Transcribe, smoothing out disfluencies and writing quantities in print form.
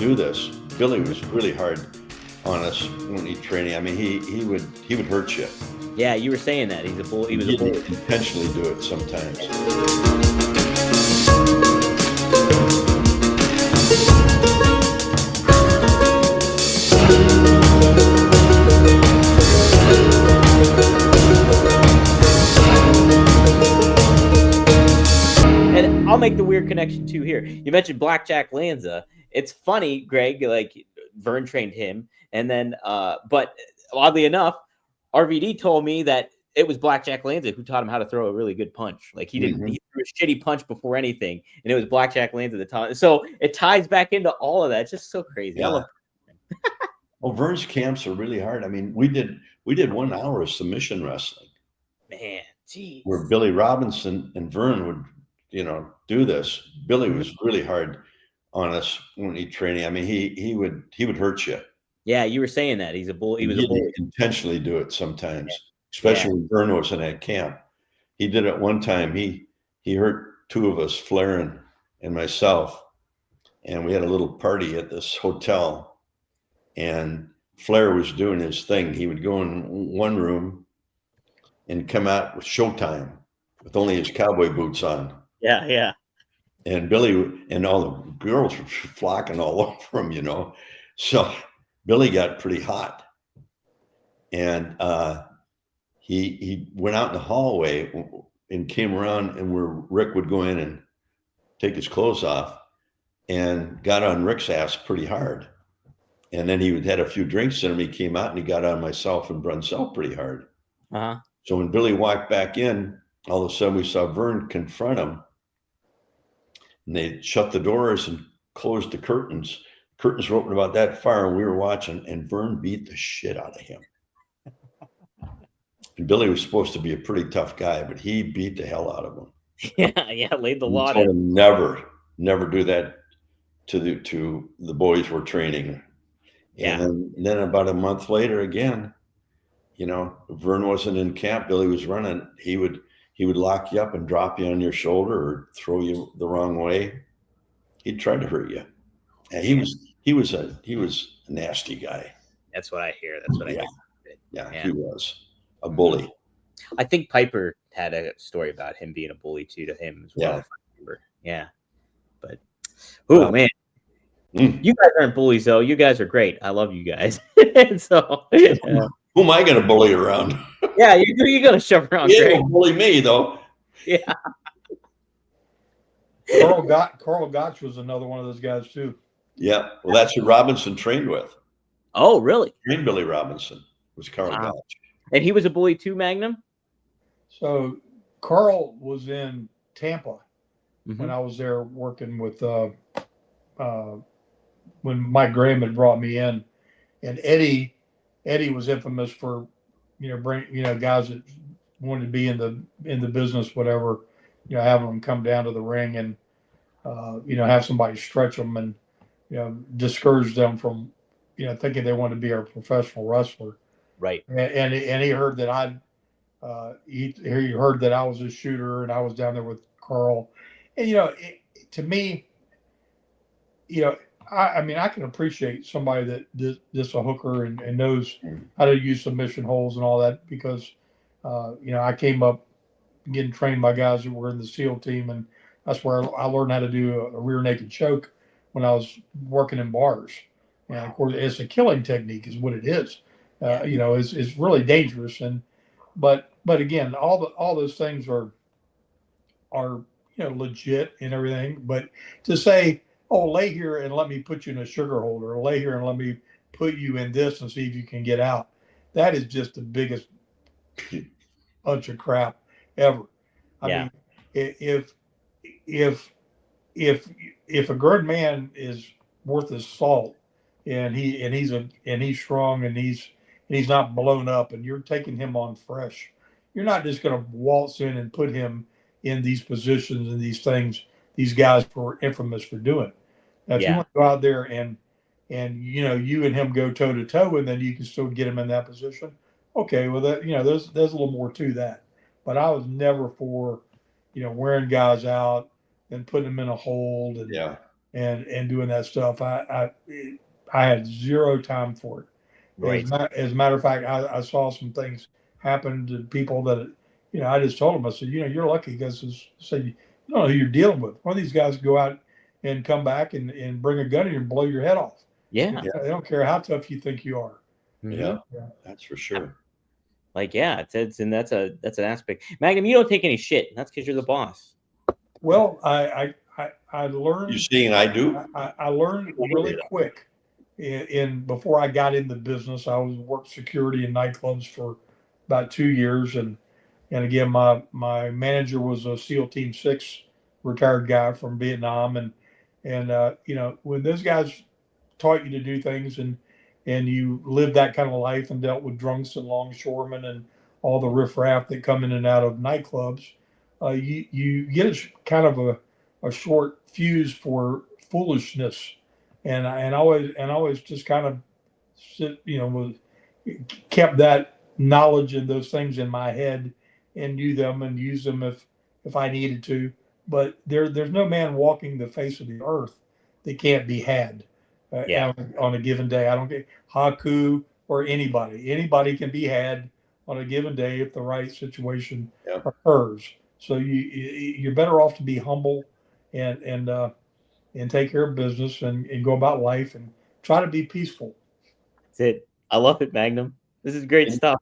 do this. Billy was really hard on us when he training. I mean, he would hurt you. Yeah, you were saying that he's a bull. He was a bully. He'd intentionally do it sometimes. And I'll make the weird connection too here. You mentioned Blackjack Lanza. It's funny, Greg, like Verne trained him, and then but oddly enough, RVD told me that it was Blackjack Lanza who taught him how to throw a really good punch. Like he didn't he threw a shitty punch before anything, and it was Blackjack Lanza that taught. So it ties back into all of that. It's just so crazy. Yeah. I love Well, Verne's camps are really hard. I mean, we did 1 hour of submission wrestling. Man, geez. Where Billy Robinson and Verne would, do this. Billy was really hard on us when he training. I mean, he would hurt you. Yeah, you were saying that he's a bull. He was a bully. Intentionally do it sometimes, especially when Verne was in that camp. He did it one time. He hurt 2 of us, Flair and myself, and we had a little party at this hotel. And Flair was doing his thing. He would go in one room and come out with Showtime with only his cowboy boots on. Yeah, yeah. And Billy and all the girls were flocking all over him, So Billy got pretty hot. And he went out in the hallway and came around, and where Rick would go in and take his clothes off, and got on Rick's ass pretty hard. And then he had a few drinks in him. He came out and he got on myself and Brunsell pretty hard. Uh-huh. So when Billy walked back in, all of a sudden we saw Verne confront him. And they shut the doors and closed the curtains. Curtains were open about that far, and we were watching, and Verne beat the shit out of him. And Billy was supposed to be a pretty tough guy, but he beat the hell out of him. Yeah, laid the law down. Never do that to the boys we're training. Yeah. And then about a month later, again, Verne wasn't in camp. Billy was running. He would lock you up and drop you on your shoulder or throw you the wrong way. He'd try to hurt you. And he was a nasty guy. That's what I hear. That's what I hear. Yeah, he was a bully. I think Piper had a story about him being a bully too to him as well. Yeah. But man. You guys aren't bullies though. You guys are great. I love you guys. So who am I going to bully around? Yeah, you're going to shove around. You don't bully me though. Yeah. Carl Gotch was another one of those guys too. Yeah, well, that's who Robinson trained with. Oh, really? Trained Billy Robinson was Carl Gotch. And he was a bully too, Magnum? So Carl was in Tampa when I was there working with when Mike Graham had brought me in, and Eddie was infamous for bring guys that wanted to be in the business, whatever, having them come down to the ring and have somebody stretch them and discourage them from thinking they want to be a professional wrestler. Right. And he heard that he heard that I was a shooter and I was down there with Carl. And to me, I can appreciate somebody that is a hooker and knows how to use submission holds and all that, because I came up getting trained by guys that were in the SEAL team, and that's where I learned how to do a rear naked choke when I was working in bars. And of course, it's a killing technique, is what it is. It's really dangerous. But again, all those things are legit and everything. But to say, oh, lay here and let me put you in a sugar holder, or lay here and let me put you in this and see if you can get out, that is just the biggest bunch of crap ever. I mean, if a grown man is worth his salt, and he's strong and he's not blown up, and you're taking him on fresh, you're not just going to waltz in and put him in these positions and these things these guys were infamous for doing. Now, if you want to go out there and you and him go toe to toe, and then you can still get him in that position, okay, well, that there's a little more to that. But I was never for wearing guys out and putting them in a hold and and doing that stuff. I had zero time for it. Right. As a matter of fact, I saw some things happen to people that, I just told them, I said, you're lucky because said, you don't know who you're dealing with. One of these guys go out and come back and bring a gun in and blow your head off. Yeah. They don't care how tough you think you are. Yeah, Yeah. that's for sure. Like, yeah, it's and that's an aspect. Magnum, you don't take any shit. That's because you're the boss. Well, I learned. You seeing I do? I learned really quick. In before I got in the business, I was worked security in nightclubs for about 2 years, and again, my manager was a SEAL Team 6 retired guy from Vietnam, and when those guys taught you to do things and you lived that kind of life and dealt with drunks and longshoremen and all the riffraff that come in and out of nightclubs, you get kind of a short fuse for foolishness, and always just kind of was kept that knowledge and those things in my head and knew them and used them if I needed to. But there's no man walking the face of the earth that can't be had on a given day. I don't get Haku or anybody. Anybody can be had on a given day if the right situation occurs. So you're better off to be humble and take care of business and go about life and try to be peaceful. That's it. I love it, Magnum. This is great stuff.